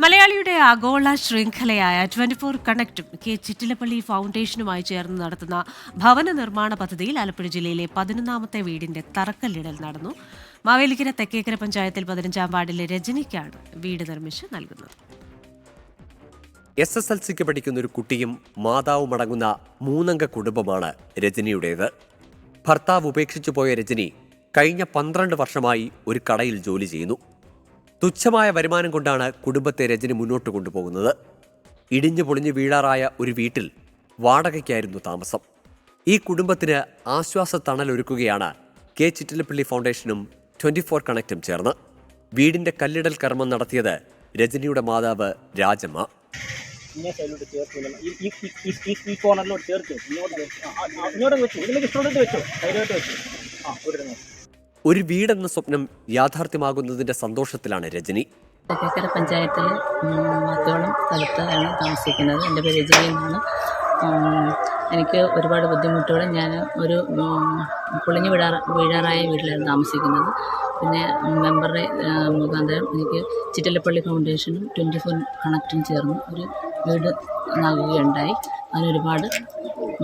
മലയാളിയുടെ ആഗോള ശൃംഖലയായ 24 കണക്റ്റും കെ ചിറ്റിലപ്പള്ളി ഫൗണ്ടേഷനുമായി ചേർന്ന് നടത്തുന്ന ഭവന നിർമ്മാണ പദ്ധതിയിൽ ആലപ്പുഴ ജില്ലയിലെ 11ാമത്തെ വീടിന്റെ തറക്കല്ലിടൽ നടന്നു. മാവേലിക്കര തെക്കേക്കര പഞ്ചായത്തിൽ 15ാം വാർഡിലെ രജനിക്കാണ് വീട് നിർമ്മിച്ച് നൽകുന്നത്. SSLCക്ക് പഠിക്കുന്ന ഒരു കുട്ടിയും മാതാവും അടങ്ങുന്ന 3-അംഗ കുടുംബമാണ് രജനിയുടേത്. ഭർത്താവ് ഉപേക്ഷിച്ചു പോയ രജനി കഴിഞ്ഞ 12 വർഷമായി ഒരു കടയിൽ ജോലി ചെയ്യുന്നു. തുച്ഛമായ വരുമാനം കൊണ്ടാണ് കുടുംബത്തെ രജനി മുന്നോട്ട് കൊണ്ടുപോകുന്നത്. ഇടിഞ്ഞു പൊളിഞ്ഞു വീഴാറായ ഒരു വീട്ടിൽ വാടകയ്ക്കായിരുന്നു താമസം. ഈ കുടുംബത്തിന് ആശ്വാസ തണലൊരുക്കുകയാണ് കെ ചിറ്റിലപ്പള്ളി ഫൗണ്ടേഷനും 24 കണക്റ്റും ചേർന്ന്. വീടിന്റെ കല്ലിടൽ കർമ്മം നടത്തിയത് രജനിയുടെ മാതാവ് രാജമ്മ. ഒരു വീടെന്ന സ്വപ്നം യാഥാർത്ഥ്യമാകുന്നതിന്റെ സന്തോഷത്തിലാണ് രജനി. തെക്കേക്കര പഞ്ചായത്തിൽ 10ഓളം സ്ഥലത്താണ് താമസിക്കുന്നത്. എൻ്റെ പേര് രജനി എന്നാണ്. എനിക്ക് ഒരുപാട് ബുദ്ധിമുട്ടുകൾ, ഞാൻ ഒരു പൊളിഞ്ഞു വീഴാറായ വീട്ടിലാണ് താമസിക്കുന്നത്. പിന്നെ മെമ്പറുടെ മുഖാന്തരം എനിക്ക് ചിറ്റിലപ്പള്ളി ഫൗണ്ടേഷനും 24 കണക്റ്റും ചേർന്ന് ഒരു വീട് നൽകുകയുണ്ടായി. അതിനൊരുപാട്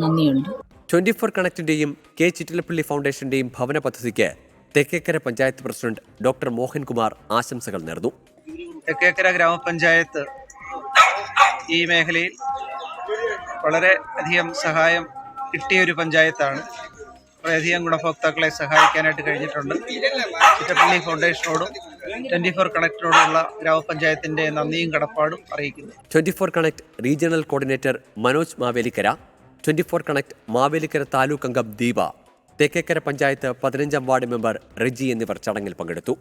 നന്ദിയുണ്ട്. 24 കണക്റ്റിന്റെയും കെ ചിറ്റിലപ്പള്ളി ഫൗണ്ടേഷന്റെയും ഭവന പദ്ധതിക്ക് തെക്കേക്കര പഞ്ചായത്ത് പ്രസിഡന്റ് ഡോക്ടർ മോഹൻകുമാർ ആശംസകൾ നേർന്നു. തെക്കേക്കര ഗ്രാമപഞ്ചായത്ത് ഈ മേഖലയിൽ വളരെ അധികം സഹായം കിട്ടിയൊരു പഞ്ചായത്താണ്. വളരെയധികം ഗുണഭോക്താക്കളെ സഹായിക്കാനായിട്ട് കഴിഞ്ഞിട്ടുണ്ട്. ചിറ്റപ്പള്ളി ഫൗണ്ടേഷനോടും 24 കണക്റ്റിനോടുള്ള ഗ്രാമപഞ്ചായത്തിന്റെ നന്ദിയും കടപ്പാടും അറിയിക്കുന്നു. 24 connect regional coordinator Manoj Mavelikkara, 24 connect Mavelikkara taluk അംഗം ദീപ, തെക്കേക്കര പഞ്ചായത്ത് 15ാം വാർഡ് മെമ്പർ റെജി എന്നിവർ ചടങ്ങിൽ പങ്കെടുത്തു.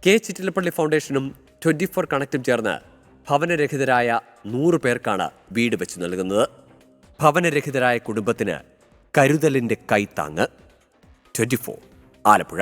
കെ ചിറ്റിലപ്പള്ളി ഫൗണ്ടേഷനും 24 കണക്റ്റും ചേർന്ന് ഭവനരഹിതരായ 100 പേർക്കാണ് വീട് വെച്ച് നൽകുന്നത്. ഭവനരഹിതരായ കുടുംബത്തിന് കരുതലിന്റെ കൈത്താങ്ങ്. 24 ആലപ്പുഴ.